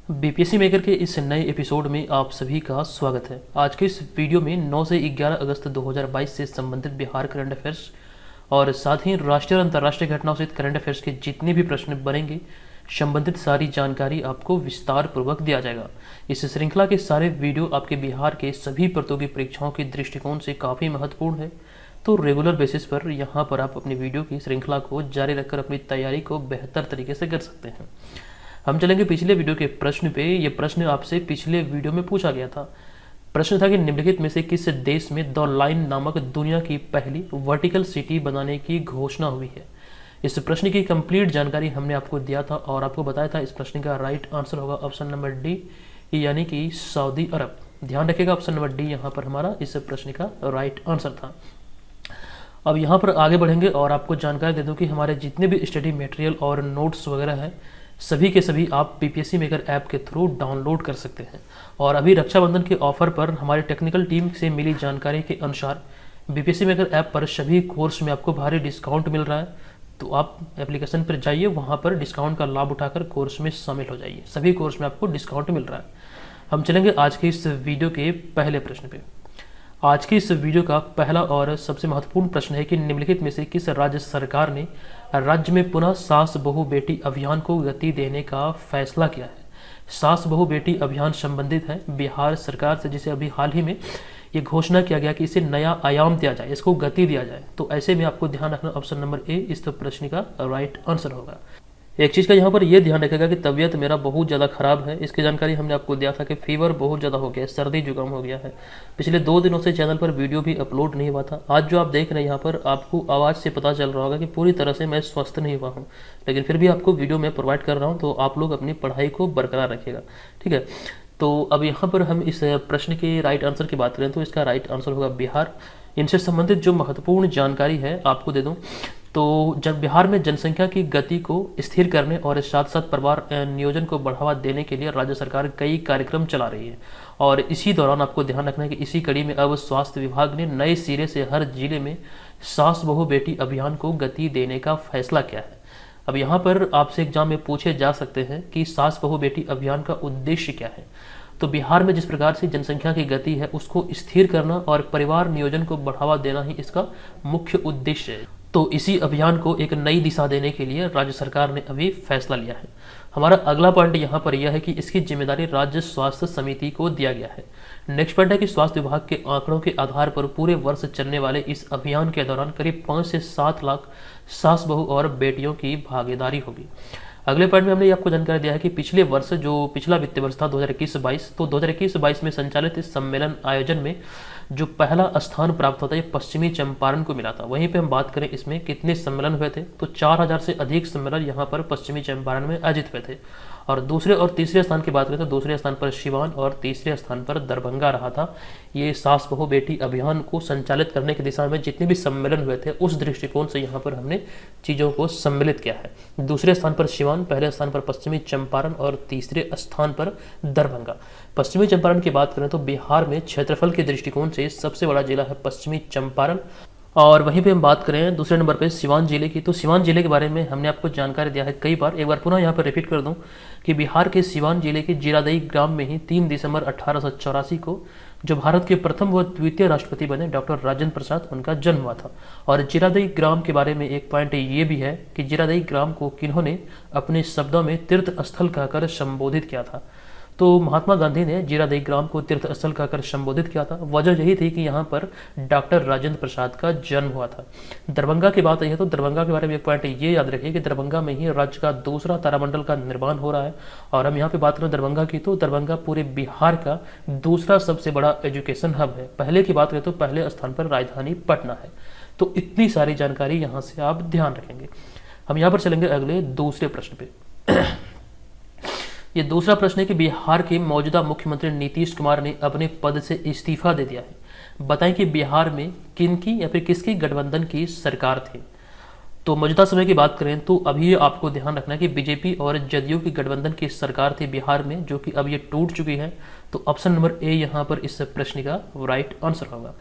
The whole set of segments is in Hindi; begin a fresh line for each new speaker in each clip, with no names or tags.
बीपीएससी मेकर के इस नए एपिसोड में आप सभी का स्वागत है। आज के इस वीडियो में 9 से 11 अगस्त 2022 से संबंधित बिहार करंट अफेयर्स और साथ ही राष्ट्रीय और अंतर्राष्ट्रीय घटनाओं सहित करंट अफेयर्स के जितने भी प्रश्न बनेंगे संबंधित सारी जानकारी आपको विस्तार पूर्वक दिया जाएगा। इस श्रृंखला के सारे वीडियो आपके बिहार के सभी प्रतियोगी परीक्षाओं के दृष्टिकोण से काफ़ी महत्वपूर्ण है, तो रेगुलर बेसिस पर यहाँ पर आप अपनी वीडियो की श्रृंखला को जारी रखकर अपनी तैयारी को बेहतर तरीके से कर सकते हैं। हम चलेंगे पिछले वीडियो के प्रश्न पे। ये प्रश्न आपसे पिछले वीडियो में पूछा गया था। प्रश्न था कि निम्नलिखित में से किस देश में द लाइन नामक दुनिया की पहली वर्टिकल सिटी बनाने की घोषणा हुई है। इस प्रश्न की कंप्लीट जानकारी हमने आपको दिया था और आपको बताया था इस प्रश्न का राइट आंसर होगा ऑप्शन नंबर डी, यानी कि सऊदी अरब। ध्यान रखिएगा, ऑप्शन नंबर डी यहाँ पर हमारा इस प्रश्न का राइट आंसर था। अब यहाँ पर आगे बढ़ेंगे और आपको जानकारी दे दूँ कि हमारे जितने भी स्टडी मटेरियल और नोट्स वगैरह हैं सभी के सभी आप बीपीएससी मेकर ऐप के थ्रू डाउनलोड कर सकते हैं। और अभी रक्षाबंधन के ऑफर पर हमारी टेक्निकल टीम से मिली जानकारी के अनुसार बीपीएससी मेकर ऐप पर सभी कोर्स में आपको भारी डिस्काउंट मिल रहा है, तो आप एप्लीकेशन पर जाइए, वहाँ पर डिस्काउंट का लाभ उठाकर कोर्स में शामिल हो जाइए। सभी कोर्स में आपको डिस्काउंट मिल रहा है। हम चलेंगे आज के इस वीडियो के पहले प्रश्न पे। आज की इस वीडियो का पहला और सबसे महत्वपूर्ण प्रश्न है कि निम्नलिखित में से किस राज्य सरकार ने राज्य में पुनः सास बहू बेटी अभियान को गति देने का फैसला किया है। सास बहू बेटी अभियान संबंधित है बिहार सरकार से, जिसे अभी हाल ही में ये घोषणा किया गया कि इसे नया आयाम दिया जाए, इसको गति दिया जाए। तो ऐसे में आपको ध्यान रखना ऑप्शन नंबर ए इस प्रश्न का राइट आंसर होगा। एक चीज़ का यहाँ पर यह ध्यान रखेगा कि तबीयत मेरा बहुत ज़्यादा ख़राब है। इसकी जानकारी हमने आपको दिया था कि फीवर बहुत ज़्यादा हो गया है, सर्दी जुकाम हो गया है। पिछले 2 दिनों से चैनल पर वीडियो भी अपलोड नहीं हुआ था। आज जो आप देख रहे हैं यहाँ पर आपको आवाज़ से पता चल रहा होगा कि पूरी तरह से मैं स्वस्थ नहीं हुआ हूँ, लेकिन फिर भी आपको वीडियो मैं प्रोवाइड कर रहा हूँ, तो आप लोग अपनी पढ़ाई को बरकरार रखिएगा, ठीक है। तो अब यहाँ पर हम इस प्रश्न के राइट आंसर की बात करें तो इसका राइट आंसर होगा बिहार। इनसे संबंधित जो महत्वपूर्ण जानकारी है आपको दे दूं तो जब बिहार में जनसंख्या की गति को स्थिर करने और साथ साथ परिवार नियोजन को बढ़ावा देने के लिए राज्य सरकार कई कार्यक्रम चला रही है। और इसी दौरान आपको ध्यान रखना है कि इसी कड़ी में अब स्वास्थ्य विभाग ने नए सिरे से हर जिले में सास बहू बेटी अभियान को गति देने का फैसला किया है। अब यहाँ पर आपसे एग्जाम में पूछे जा सकते हैं कि सास बहू बेटी अभियान का उद्देश्य क्या है। तो बिहार में जिस प्रकार से जनसंख्या की गति है उसको स्थिर करना और परिवार नियोजन को बढ़ावा देना ही इसका मुख्य उद्देश्य है। तो इसी अभियान को एक नई दिशा देने के लिए राज्य सरकार ने अभी फैसला लिया है। हमारा अगला पॉइंट यहाँ पर यह है कि इसकी जिम्मेदारी राज्य स्वास्थ्य समिति को दिया गया है। नेक्स्ट पॉइंट है कि स्वास्थ्य विभाग के आंकड़ों के आधार पर पूरे वर्ष चलने वाले इस अभियान के दौरान करीब 5 से 7 लाख सास बहू और बेटियों की भागीदारी होगी। अगले पॉइंट में हमने आपको जानकारी दिया है कि पिछले वर्ष जो पिछला वित्तीय वर्ष था 2021-22, तो 2021-22 में संचालित इस सम्मेलन आयोजन में जो पहला स्थान प्राप्त होता है ये पश्चिमी चंपारण को मिला था। वहीं पे हम बात करें इसमें कितने सम्मेलन हुए थे तो 4000 से अधिक सम्मेलन यहाँ पर पश्चिमी चंपारण में आयोजित हुए थे। और दूसरे और तीसरे स्थान की बात करें तो दूसरे स्थान पर सिवान और तीसरे स्थान पर दरभंगा रहा था। ये सास बहू बेटी अभियान को संचालित करने की दिशा में जितने भी सम्मेलन हुए थे उस दृष्टिकोण से यहाँ पर हमने चीज़ों को सम्मिलित किया है। दूसरे स्थान पर सिवान, पहले स्थान पर पश्चिमी चंपारण और तीसरे स्थान पर दरभंगा। पश्चिमी चंपारण की बात करें तो बिहार में क्षेत्रफल के दृष्टिकोण से सबसे बड़ा जिला है पश्चिमी चंपारण। और वहीं पे हम बात करें दूसरे नंबर पे सिवान जिले की, तो सिवान जिले के बारे में हमने आपको जानकारी दिया है कई बार। एक बार पुनः यहाँ पर रिपीट कर दूं कि बिहार के सिवान जिले के जीरादेई ग्राम में ही 3 दिसंबर 1884 को जो भारत के प्रथम व द्वितीय राष्ट्रपति बने डॉक्टर राजेंद्र प्रसाद, उनका जन्म हुआ था। और जीरादेई ग्राम के बारे में एक पॉइंट ये भी है कि जीरादेई ग्राम को किन्होंने अपने शब्दों में तीर्थ स्थल कहकर संबोधित किया था। तो महात्मा गांधी ने जीरादेई ग्राम को तीर्थ स्थल कहकर संबोधित किया था। वजह यही थी कि यहाँ पर डॉक्टर राजेंद्र प्रसाद का जन्म हुआ था। दरभंगा की बात है तो दरभंगा के बारे में एक पॉइंट ये याद रखिए कि दरभंगा में ही राज्य का दूसरा तारामंडल का निर्माण हो रहा है। और हम यहाँ पे बात करें दरभंगा की तो दरभंगा पूरे बिहार का दूसरा सबसे बड़ा एजुकेशन हब है। पहले की बात करें तो पहले स्थान पर राजधानी पटना है। तो इतनी सारी जानकारी यहाँ से आप ध्यान रखेंगे। हम यहाँ पर चलेंगे अगले दूसरे प्रश्न पे। ये दूसरा प्रश्न है कि बिहार के मौजूदा मुख्यमंत्री नीतीश कुमार ने अपने पद से इस्तीफा दे दिया है। बताएं कि बिहार में किनकी या फिर किसकी गठबंधन की सरकार थी। तो मौजूदा समय की बात करें तो अभी आपको ध्यान रखना है कि बीजेपी और जदयू की गठबंधन की सरकार थी बिहार में, जो कि अब ये टूट चुकी है। तो ऑप्शन नंबर ए यहाँ पर इस प्रश्न का राइट आंसर होगा।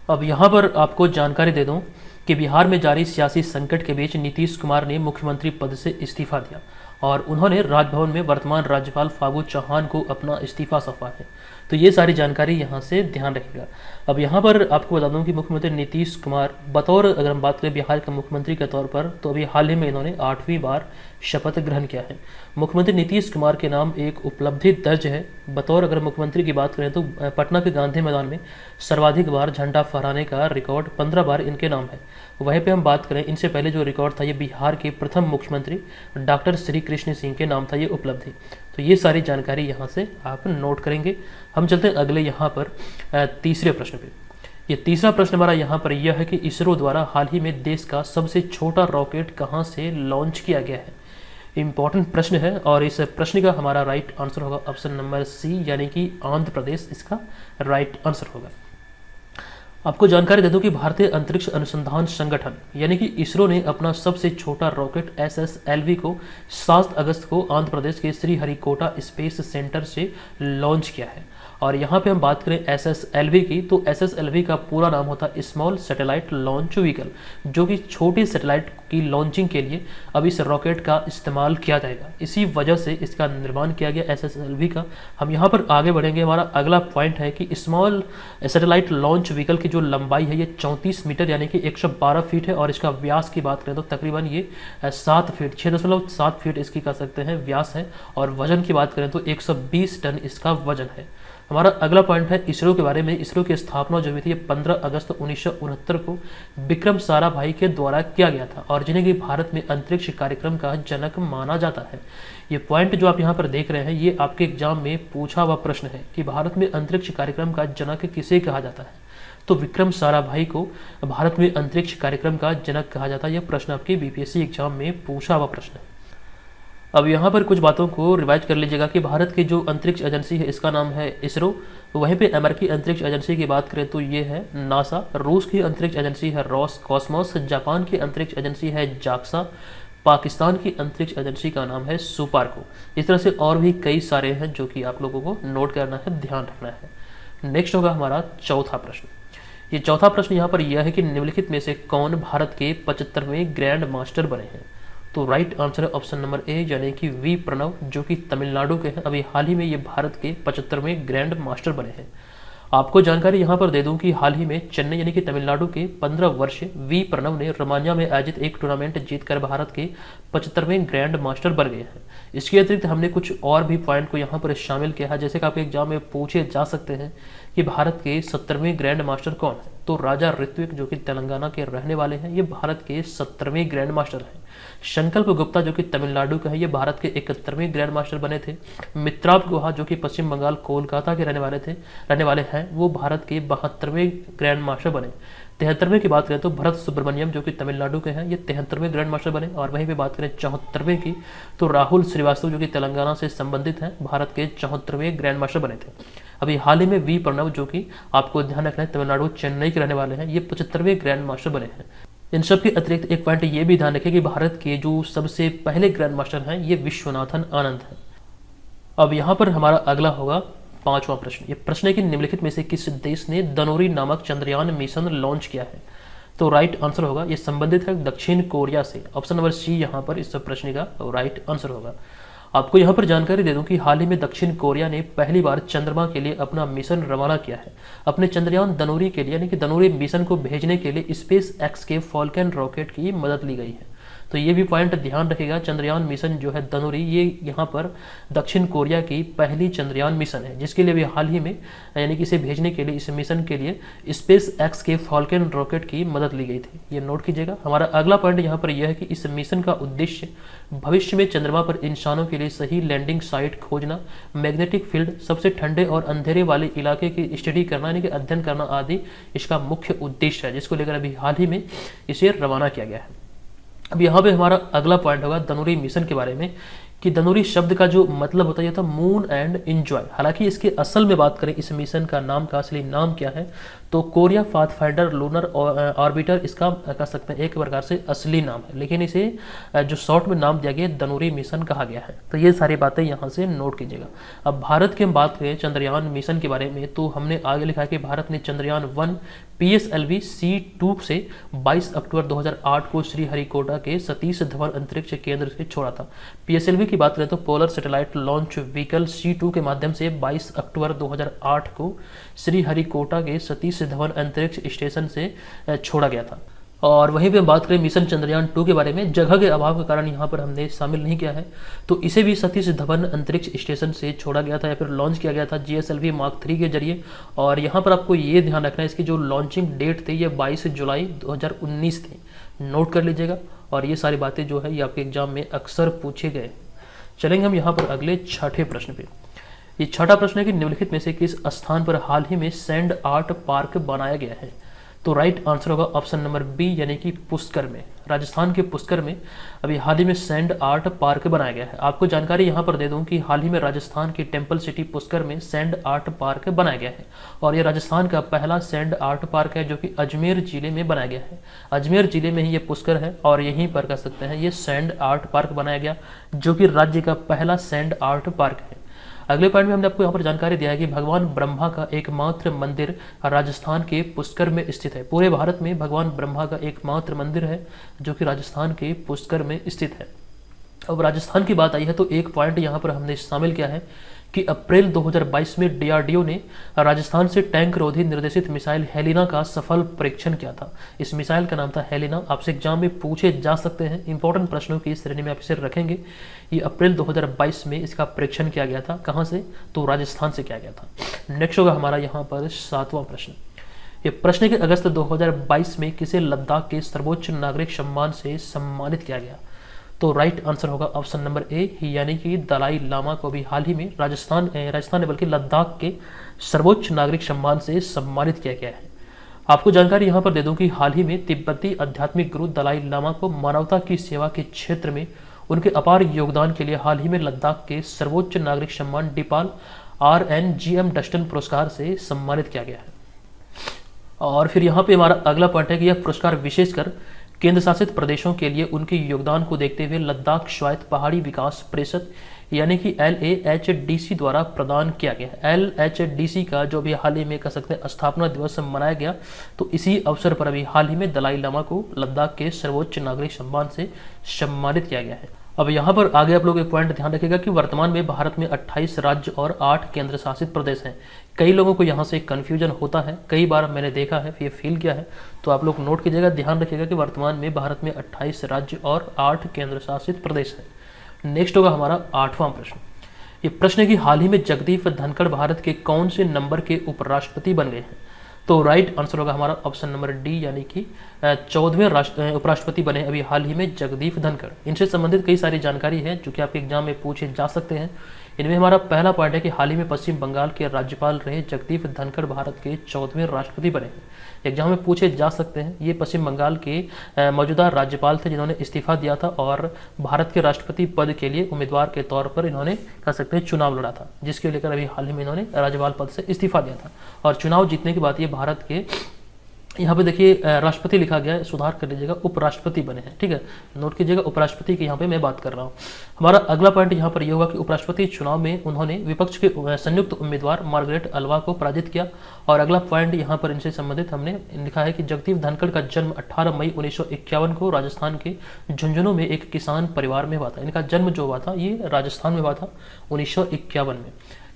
अब यहाँ पर आपको जानकारी दे दूँ कि बिहार में जारी सियासी संकट के बीच नीतीश कुमार ने मुख्यमंत्री पद से इस्तीफा दिया और उन्होंने राजभवन में वर्तमान राज्यपाल फागू चौहान को अपना इस्तीफा सौंपा है। तो ये सारी जानकारी यहाँ से ध्यान रखिएगा। अब यहाँ पर आपको बता दूं कि मुख्यमंत्री नीतीश कुमार बतौर, अगर हम बात करें बिहार के मुख्यमंत्री के तौर पर, तो अभी हाल ही में इन्होंने 8वीं बार शपथ ग्रहण किया है। मुख्यमंत्री नीतीश कुमार के नाम एक उपलब्धि दर्ज है। बतौर अगर मुख्यमंत्री की बात करें तो पटना के गांधी मैदान में सर्वाधिक बार झंडा फहराने का रिकॉर्ड 15 बार इनके नाम है। वहीं पे हम बात करें, इनसे पहले जो रिकॉर्ड था ये बिहार के प्रथम मुख्यमंत्री डॉक्टर श्री कृष्ण सिंह के नाम था ये उपलब्धि। तो ये सारी जानकारी यहाँ से आप नोट करेंगे। हम चलते हैं अगले यहाँ पर तीसरे प्रश्न पे। ये तीसरा प्रश्न हमारा यहाँ पर यह है कि इसरो द्वारा हाल ही में देश का सबसे छोटा रॉकेट कहाँ से लॉन्च किया गया है। इंपॉर्टेंट प्रश्न है और इस प्रश्न का हमारा राइट आंसर होगा ऑप्शन नंबर सी, यानी कि आंध्र प्रदेश इसका राइट आंसर होगा। आपको जानकारी दे दूं कि भारतीय अंतरिक्ष अनुसंधान संगठन यानी कि इसरो ने अपना सबसे छोटा रॉकेट SSLV को 7 अगस्त को आंध्र प्रदेश के श्रीहरिकोटा स्पेस सेंटर से लॉन्च किया है। और यहाँ पे हम बात करें SSLV की, तो SSLV का पूरा नाम होता है स्मॉल सैटेलाइट लॉन्च व्हीकल, जो कि छोटी सैटेलाइट की लॉन्चिंग के लिए अब इस रॉकेट का इस्तेमाल किया जाएगा। इसी वजह से इसका निर्माण किया गया SSLV का। हम यहाँ पर आगे बढ़ेंगे। हमारा अगला पॉइंट है कि स्मॉल सैटेलाइट लॉन्च व्हीकल की जो लंबाई है ये 34 मीटर यानी कि 112 फीट है और इसका व्यास की बात करें तो तकरीबन ये 7 फीट 6.7 फीट इसकी कह सकते हैं व्यास है। और वजन की बात करें तो 120 टन इसका वजन है। हमारा अगला पॉइंट है इसरो के बारे में। इसरो की स्थापना जो हुई थी 15 अगस्त 1969 को विक्रम साराभाई के द्वारा किया गया था और जिन्हें कि भारत में अंतरिक्ष कार्यक्रम का जनक माना जाता है। ये पॉइंट जो आप यहाँ पर देख रहे हैं ये आपके एग्जाम में पूछा हुआ प्रश्न है कि भारत में अंतरिक्ष कार्यक्रम का जनक किसे कहा जाता है। तो विक्रम साराभाई को भारत में अंतरिक्ष कार्यक्रम का जनक कहा जाता है। यह प्रश्न आपके बीपीएससी एग्जाम में पूछा हुआ प्रश्न है। अब यहाँ पर कुछ बातों को रिवाइज कर लीजिएगा कि भारत की जो अंतरिक्ष एजेंसी है इसका नाम है इसरो। वहीं पे अमेरिकी अंतरिक्ष एजेंसी की बात करें तो ये है नासा। रूस की अंतरिक्ष एजेंसी है रॉसकॉस्मोस। जापान की अंतरिक्ष एजेंसी है जाक्सा। पाकिस्तान की अंतरिक्ष एजेंसी का नाम है सुपारको। इस तरह से और भी कई सारे हैं जो कि आप लोगों को नोट करना है, ध्यान रखना है। नेक्स्ट होगा हमारा चौथा प्रश्न। ये चौथा प्रश्न यहाँ पर यह है कि निम्नलिखित में से कौन भारत के 75वें ग्रैंड मास्टर बने हैं। तो राइट आंसर है ऑप्शन नंबर ए, यानी कि वी प्रणव, जो कि तमिलनाडु के हैं। अभी हाल ही में ये भारत के 75वें ग्रैंड मास्टर बने हैं। आपको जानकारी यहाँ पर दे दूं कि हाल ही में चेन्नई यानी कि तमिलनाडु के 15 वर्षीय वी प्रणव ने रोमानिया में आयोजित एक टूर्नामेंट जीतकर भारत के 75वें ग्रैंड मास्टर बन गए हैं। इसके अतिरिक्त हमने कुछ और भी पॉइंट को यहाँ पर शामिल किया है, जैसे कि आपके एग्जाम में पूछे जा सकते हैं कि भारत के 70वें ग्रैंड मास्टर कौन है। तो राजा ऋत्विक जो कि तेलंगाना के रहने वाले हैं, ये भारत के 70वें ग्रैंड मास्टर हैं। संकल्प गुप्ता जो कि तमिलनाडु का है, ये भारत के 71वें ग्रैंड मास्टर बने थे। मित्राव गुहा जो कि पश्चिम बंगाल कोलकाता के रहने वाले हैं, वो भारत के 72वें ग्रैंड मास्टर बने। 73वें की बात करें तो भरत सुब्रमण्यम जो कि तमिलनाडु के हैं, ये 73वें ग्रैंड मास्टर बने। और वहीं पे बात करें 74वें की, तो राहुल श्रीवास्तव जो कि तेलंगाना से संबंधित हैं, भारत के 74वें ग्रैंड मास्टर बने थे। अभी हाल ही में वी प्रणव जो कि आपको ध्यान रखना है तमिलनाडु चेन्नई के रहने वाले हैं, ये 75वें ग्रैंड मास्टर बने हैं। इन सब के अतिरिक्त एक पॉइंट ये भी ध्यान रखें कि भारत के जो सबसे पहले ग्रैंड मास्टर हैं ये विश्वनाथन आनंद हैं। अब यहाँ पर हमारा अगला होगा पांचवा प्रश्न। ये प्रश्न है कि निम्नलिखित में से किस देश ने दनोरी नामक चंद्रयान मिशन लॉन्च किया है। तो राइट आंसर होगा, ये संबंधित है दक्षिण कोरिया से। ऑप्शन नंबर सी यहाँ पर इस प्रश्न का राइट आंसर होगा। आपको यहाँ पर जानकारी दे दूं कि हाल ही में दक्षिण कोरिया ने पहली बार चंद्रमा के लिए अपना मिशन रवाना किया है। अपने चंद्रयान दनोरी के लिए यानी कि दनोरी मिशन को भेजने के लिए स्पेस एक्स के फॉल्कन रॉकेट की मदद ली गई है। तो ये भी पॉइंट ध्यान रखिएगा। चंद्रयान मिशन जो है दनोरी, ये यहाँ पर दक्षिण कोरिया की पहली चंद्रयान मिशन है, जिसके लिए भी हाल ही में यानी कि इसे भेजने के लिए, इस मिशन के लिए स्पेस एक्स के फॉल्कन रॉकेट की मदद ली गई थी। ये नोट कीजिएगा। हमारा अगला पॉइंट यहाँ पर यह है कि इस मिशन का उद्देश्य भविष्य में चंद्रमा पर इंसानों के लिए सही लैंडिंग साइट खोजना, मैग्नेटिक फील्ड, सबसे ठंडे और अंधेरे वाले इलाके की स्टडी करना यानी कि अध्ययन करना आदि इसका मुख्य उद्देश्य है, जिसको लेकर अभी हाल ही में इसे रवाना किया गया है। अब यहाँ पे हमारा अगला पॉइंट होगा दनोरी मिशन के बारे में कि धनुरी शब्द का जो मतलब होता है ये था मून एंड एंजॉय। हालांकि इसके असल में बात करें इस मिशन का नाम का असली नाम क्या है, तो कोरिया पाथफाइंडर लूनर ऑर्बिटर इसका कह सकते हैं एक प्रकार से असली नाम है, लेकिन इसे जो शॉर्ट में नाम दिया गया धनुरी मिशन कहा गया है। तो ये सारी बातें यहाँ से नोट कीजिएगा। अब भारत की हम बात करें चंद्रयान मिशन के बारे में, तो हमने आगे लिखा है कि भारत ने चंद्रयान 1 PSLV C2 से 22 अक्टूबर 2008 को श्रीहरिकोटा के सतीश धवन अंतरिक्ष केंद्र से छोड़ा था। PSLV की बात करें तो polar satellite launch vehicle C2 के माध्यम से 22 अक्टूबर 2008 को श्रीहरिकोटा के सतीश धवन अंतरिक्ष स्टेशन से छोड़ा गया था। और वहीं पे हम बात करें मिशन चंद्रयान 2 के बारे में, जगह के अभाव के कारण यहाँ पर हमने शामिल नहीं किया है, तो इसे भी सतीश धवन अंतरिक्ष स्टेशन से छोड़ा गया था या फिर लॉन्च किया गया था GSLV Mark 3 के जरिए। और यहाँ पर आपको ये ध्यान रखना है इसकी जो लॉन्चिंग डेट थी ये 22 जुलाई 2019 थी, नोट कर लीजिएगा। और ये सारी बातें जो है ये आपके एग्जाम में अक्सर पूछे गए। चलेंगे हम यहाँ पर अगले छठे प्रश्न पे। ये छठा प्रश्न है कि निम्नलिखित में से किस स्थान पर हाल ही में सैंड आर्ट पार्क बनाया गया है, तो राइट आंसर होगा ऑप्शन नंबर बी यानी कि पुष्कर में। राजस्थान के पुष्कर में अभी हाल ही में सैंड आर्ट पार्क बनाया गया है। आपको जानकारी यहाँ पर दे दूं कि हाल ही में राजस्थान की टेम्पल सिटी पुष्कर में सैंड आर्ट पार्क बनाया गया है और ये राजस्थान का पहला सैंड आर्ट पार्क है जो कि अजमेर जिले में बनाया गया है। अजमेर जिले में ही ये पुष्कर है और यहीं पर कह सकते हैं ये सैंड आर्ट पार्क बनाया गया जो कि राज्य का पहला सैंड आर्ट पार्क है। अगले पॉइंट में हमने आपको यहाँ पर जानकारी दिया है कि भगवान ब्रह्मा का एकमात्र मंदिर राजस्थान के पुष्कर में स्थित है। पूरे भारत में भगवान ब्रह्मा का एकमात्र मंदिर है जो कि राजस्थान के पुष्कर में स्थित है। अब राजस्थान की बात आई है तो एक पॉइंट यहाँ पर हमने शामिल किया है कि अप्रैल 2022 में DRDO ने राजस्थान से टैंक रोधी निर्देशित मिसाइल हेलिना का सफल परीक्षण किया था। इस मिसाइल का नाम था हेलिना। आपसे एग्जाम में पूछे जा सकते हैं, इंपॉर्टेंट प्रश्नों की श्रेणी में आप इसे रखेंगे। ये अप्रैल 2022 में इसका परीक्षण किया गया था। कहाँ से, तो राजस्थान से किया गया था। नेक्स्ट होगा हमारा यहाँ पर 7वां प्रश्न। ये प्रश्न है कि अगस्त 2022 में किसे लद्दाख के सर्वोच्च नागरिक सम्मान से सम्मानित किया गया, तो राइट आंसर होगा ऑप्शन नंबर ए यानी कि दलाई लामा को भी हाल ही में राजस्थान ने बल्कि लद्दाख के सर्वोच्च नागरिक सम्मान से सम्मानित किया गया है। आपको जानकारी यहाँ पर दे दूं कि हाल ही में तिब्बती आध्यात्मिक गुरु दलाई लामा को मानवता की सेवा के क्षेत्र में उनके अपार योगदान के लिए हाल ही में लद्दाख के सर्वोच्च नागरिक सम्मान डिपाल RNGM डस्टन पुरस्कार से सम्मानित किया गया है। और फिर यहाँ पे हमारा अगला पॉइंट है कि यह पुरस्कार विशेषकर केंद्र शासित प्रदेशों के लिए उनके योगदान को देखते हुए लद्दाख स्वायत्त पहाड़ी विकास परिषद यानी कि LAHDC द्वारा प्रदान किया गया है। LHDC का जो भी हाल ही में कह सकते हैं स्थापना दिवस मनाया गया, तो इसी अवसर पर अभी हाल ही में दलाई लामा को लद्दाख के सर्वोच्च नागरिक सम्मान से सम्मानित किया गया है। अब यहाँ पर आगे आप लोग एक पॉइंट ध्यान रखिएगा कि वर्तमान में भारत में 28 राज्य और 8 केंद्र शासित प्रदेश हैं। कई लोगों को यहाँ से कन्फ्यूजन होता है, कई बार मैंने देखा है, ये फील किया है, तो आप लोग नोट कीजिएगा, ध्यान रखिएगा कि वर्तमान में भारत में 28 राज्य और 8 केंद्र शासित प्रदेश हैं। नेक्स्ट होगा हमारा 8वां प्रश्न। ये प्रश्न है कि हाल ही में जगदीप धनखड़ भारत के कौन से नंबर के उपराष्ट्रपति बन गए हैं, तो राइट आंसर होगा हमारा ऑप्शन नंबर डी यानी कि 14वें उपराष्ट्रपति बने अभी हाल ही में जगदीप धनखड़। इनसे संबंधित कई सारी जानकारी है जो कि आपके एग्जाम में पूछे जा सकते हैं। इनमें हमारा पहला पॉइंट है कि हाल ही में पश्चिम बंगाल के राज्यपाल रहे जगदीप धनखड़ भारत के 14वें राष्ट्रपति बने हैं। एग्जाम में पूछे जा सकते हैं। ये पश्चिम बंगाल के मौजूदा राज्यपाल थे जिन्होंने इस्तीफा दिया था और भारत के राष्ट्रपति पद के लिए उम्मीदवार के तौर पर इन्होंने कह सकते हैं चुनाव लड़ा था, जिसके लेकर अभी हाल ही में इन्होंने राज्यपाल पद से इस्तीफा दिया था और चुनाव जीतने के बाद ये भारत के यहाँ पे देखिए राष्ट्रपति लिखा गया है, सुधार कर लीजिएगा, उपराष्ट्रपति बने हैं। ठीक है, नोट कीजिएगा उपराष्ट्रपति की यहाँ पे मैं बात कर रहा हूँ। हमारा अगला पॉइंट यहाँ पर यह होगा कि उपराष्ट्रपति चुनाव में उन्होंने विपक्ष के संयुक्त उम्मीदवार मार्गरेट अल्वा को पराजित किया। और अगला पॉइंट यहाँ पर इनसे संबंधित हमने लिखा है कि जगदीप धनखड़ का जन्म 18 मई 1951 को राजस्थान के झुंझुनू में एक किसान परिवार में हुआ था। इनका जन्म जो हुआ था ये राजस्थान में हुआ था 1951 में।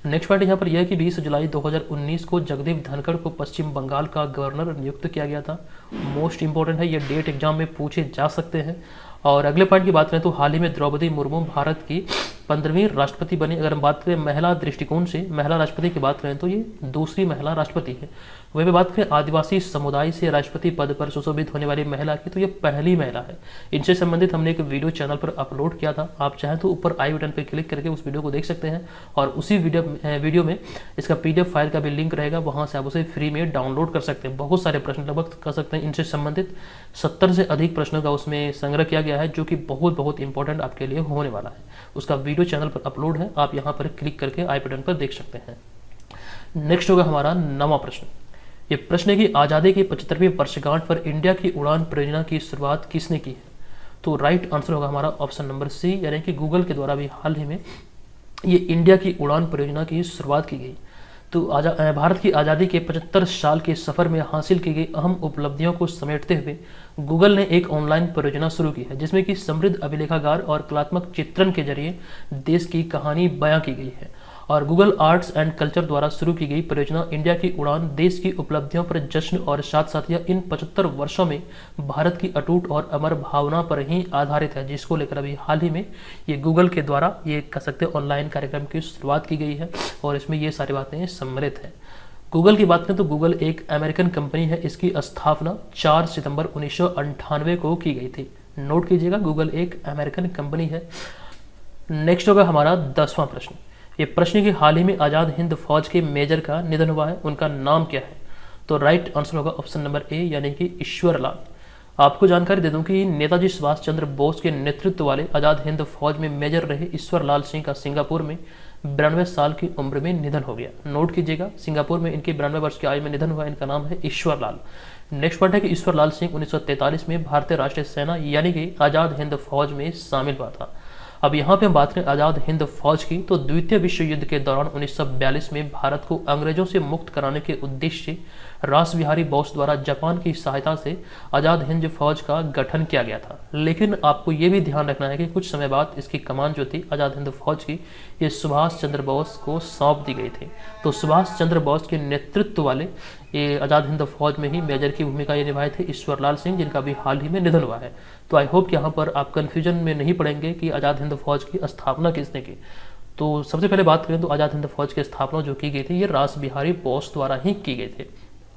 नेक्स्ट पॉइंट यहाँ पर यह है कि 20 जुलाई 2019 को जगदीप धनखड़ को पश्चिम बंगाल का गवर्नर नियुक्त किया गया था। मोस्ट इंपॉर्टेंट है, ये डेट एग्जाम में पूछे जा सकते हैं। और अगले पॉइंट की बात करें तो हाल ही में द्रौपदी मुर्मू भारत की 15वीं राष्ट्रपति बनी। अगर हम बात करें महिला दृष्टिकोण से, महिला राष्ट्रपति की बात करें तो ये दूसरी महिला राष्ट्रपति है। वही बात करें आदिवासी समुदाय से राष्ट्रपति पद पर सुशोभित होने वाली महिला की, तो ये पहली महिला है। इनसे संबंधित हमने एक वीडियो चैनल पर अपलोड किया था, आप चाहें तो ऊपर आई बटन पर क्लिक करके उस वीडियो को देख सकते हैं और उसी वीडियो में इसका PDF फाइल का भी लिंक रहेगा, वहाँ से आप उसे फ्री में डाउनलोड कर सकते हैं। बहुत सारे प्रश्न लगभग कर सकते हैं इनसे संबंधित 70 से अधिक प्रश्नों का उसमें संग्रह किया गया है जो कि बहुत इंपॉर्टेंट आपके लिए होने वाला है। उसका वीडियो चैनल पर अपलोड है, आप यहाँ पर क्लिक करके आई बटन पर देख सकते हैं। नेक्स्ट होगा हमारा 9वां प्रश्न। ये प्रश्न है कि आज़ादी की 75वीं वर्षगांठ पर इंडिया की उड़ान परियोजना की शुरुआत किसने की है? तो राइट आंसर होगा हमारा ऑप्शन नंबर सी, यानी कि गूगल के द्वारा भी हाल ही में ये इंडिया की उड़ान परियोजना की शुरुआत की गई। तो भारत की आज़ादी के 75 साल के सफ़र में हासिल की गई अहम उपलब्धियों को समेटते हुए गूगल ने एक ऑनलाइन परियोजना शुरू की है, जिसमें कि समृद्ध अभिलेखागार और कलात्मक चित्रण के जरिए देश की कहानी बयां की गई है। और गूगल आर्ट्स एंड कल्चर द्वारा शुरू की गई परियोजना इंडिया की उड़ान देश की उपलब्धियों पर जश्न और साथ साथ यह इन 75 वर्षों में भारत की अटूट और अमर भावना पर ही आधारित है, जिसको लेकर अभी हाल ही में ये गूगल के द्वारा ये कह सकते हैं ऑनलाइन कार्यक्रम की शुरुआत की गई है और इसमें ये सारी बातें सम्मिलित है। गूगल की बात करें तो गूगल एक अमेरिकन कंपनी है। इसकी स्थापना 4 सितंबर 1998 को की गई थी। नोट कीजिएगा, गूगल एक अमेरिकन कंपनी है। नेक्स्ट होगा हमारा 10वां प्रश्न। ये प्रश्न की हाल ही में आज़ाद हिंद फौज के मेजर का निधन हुआ है, उनका नाम क्या है? तो राइट आंसर होगा ऑप्शन नंबर ए, यानी कि ईश्वर लाल। आपको जानकारी दे दूं कि नेताजी सुभाष चंद्र बोस के नेतृत्व वाले आज़ाद हिंद फौज में मेजर रहे ईश्वर लाल सिंह का सिंगापुर में 92 साल की उम्र में निधन हो गया। नोट कीजिएगा, सिंगापुर में इनके 92 वर्ष की आयु में निधन हुआ। इनका नाम है ईश्वर लाल। नेक्स्ट पॉइंट है कि ईश्वर लाल सिंह 1943 में भारतीय राष्ट्रीय सेना यानी कि आज़ाद हिंद फौज में शामिल हुआ था। अब यहाँ पे हम बात करें आज़ाद हिंद फौज की, तो द्वितीय विश्व युद्ध के दौरान 1942 में भारत को अंग्रेजों से मुक्त कराने के उद्देश्य से रास बिहारी बोस द्वारा जापान की सहायता से आज़ाद हिंद फौज का गठन किया गया था। लेकिन आपको ये भी ध्यान रखना है कि कुछ समय बाद इसकी कमान जो थी आज़ाद हिंद फौज की, ये सुभाष चंद्र बोस को सौंप दी गई थी। तो सुभाष चंद्र बोस के नेतृत्व वाले ये आज़ाद हिंद फौज में ही मेजर की भूमिका ये निभाए थे ईश्वर लाल सिंह, जिनका भी हाल ही में निधन हुआ है। तो आई होप कि यहाँ पर आप कन्फ्यूजन में नहीं पड़ेंगे कि आज़ाद हिंद फौज की स्थापना किसने की। तो सबसे पहले बात करें तो आज़ाद हिंद फौज की स्थापना जो की गई थी ये रास बिहारी बोस द्वारा ही की गई थी।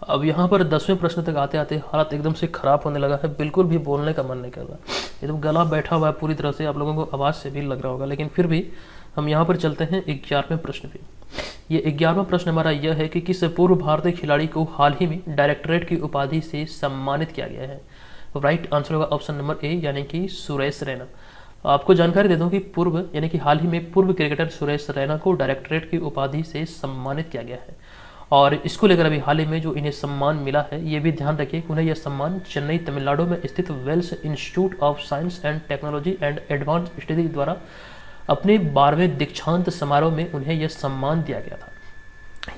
अब यहाँ पर 10वें प्रश्न तक आते आते हालत एकदम से खराब होने लगा है, बिल्कुल भी बोलने का मन नहीं कर रहा, एकदम गला बैठा हुआ है पूरी तरह से, आप लोगों को आवाज़ से भी लग रहा होगा। लेकिन फिर भी हम यहाँ पर चलते हैं 11वें प्रश्न पे। ये 11वां प्रश्न हमारा यह है कि किस पूर्व भारतीय खिलाड़ी को हाल ही में डायरेक्टरेट की उपाधि से सम्मानित किया गया है? राइट आंसर होगा ऑप्शन नंबर ए, यानी कि सुरेश रैना। आपको जानकारी दे दूं कि पूर्व यानी कि हाल ही में पूर्व क्रिकेटर सुरेश रैना को डायरेक्टरेट की उपाधि से सम्मानित किया गया है। और इसको लेकर अभी हाल ही में जो इन्हें सम्मान मिला है, ये भी ध्यान रखिए कि उन्हें यह सम्मान चेन्नई तमिलनाडु में स्थित Vels institute of science and technology and advance study द्वारा अपने 12वें दीक्षांत समारोह में उन्हें यह सम्मान दिया गया था।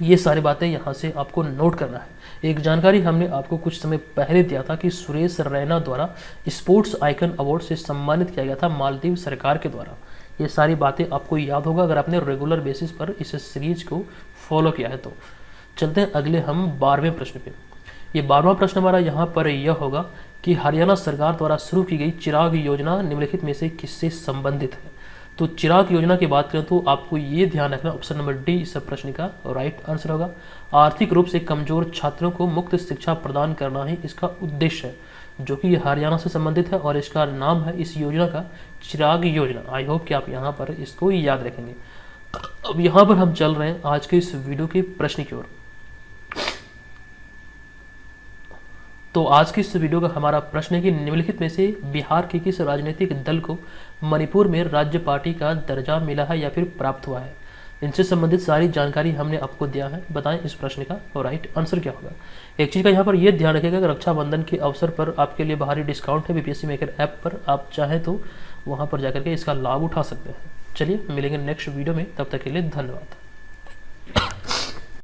ये सारी बातें यहाँ से आपको नोट करना है। एक जानकारी हमने आपको कुछ समय पहले दिया था कि सुरेश रैना द्वारा स्पोर्ट्स आइकन अवार्ड से सम्मानित किया गया था मालदीव सरकार के द्वारा। ये सारी बातें आपको याद होगा अगर आपने रेगुलर बेसिस पर इस सीरीज को फॉलो किया है। तो चलते हैं अगले हम 12वें प्रश्न पे। ये 12वां प्रश्न हमारा यहाँ पर यह होगा कि हरियाणा सरकार द्वारा शुरू की गई चिराग योजना निम्नलिखित में से किससे संबंधित है? तो चिराग योजना की बात करें तो आपको ये ध्यान रखना, ऑप्शन नंबर डी इस प्रश्न का राइट आंसर होगा। आर्थिक रूप से कमजोर छात्रों को मुफ्त शिक्षा प्रदान करना ही इसका उद्देश्य है, जो कि हरियाणा से संबंधित है और इसका नाम है इस योजना का चिराग योजना। आई होप कि आप यहाँ पर इसको याद रखेंगे। अब यहाँ पर हम चल रहे हैं आज के इस वीडियो के प्रश्न की ओर। तो आज की इस वीडियो का हमारा प्रश्न है कि निम्नलिखित में से बिहार के किस राजनीतिक दल को मणिपुर में राज्य पार्टी का दर्जा मिला है या फिर प्राप्त हुआ है? इनसे संबंधित सारी जानकारी हमने आपको दिया है। बताएं इस प्रश्न का राइट आंसर क्या होगा। एक चीज़ का यहाँ पर यह ध्यान रखिएगा कि रक्षाबंधन के अवसर पर आपके लिए भारी डिस्काउंट है बीपीएससी मेकर ऐप पर, आप चाहें तो वहाँ पर जाकर के इसका लाभ उठा सकते हैं। चलिए मिलेंगे नेक्स्ट वीडियो में, तब तक के लिए धन्यवाद।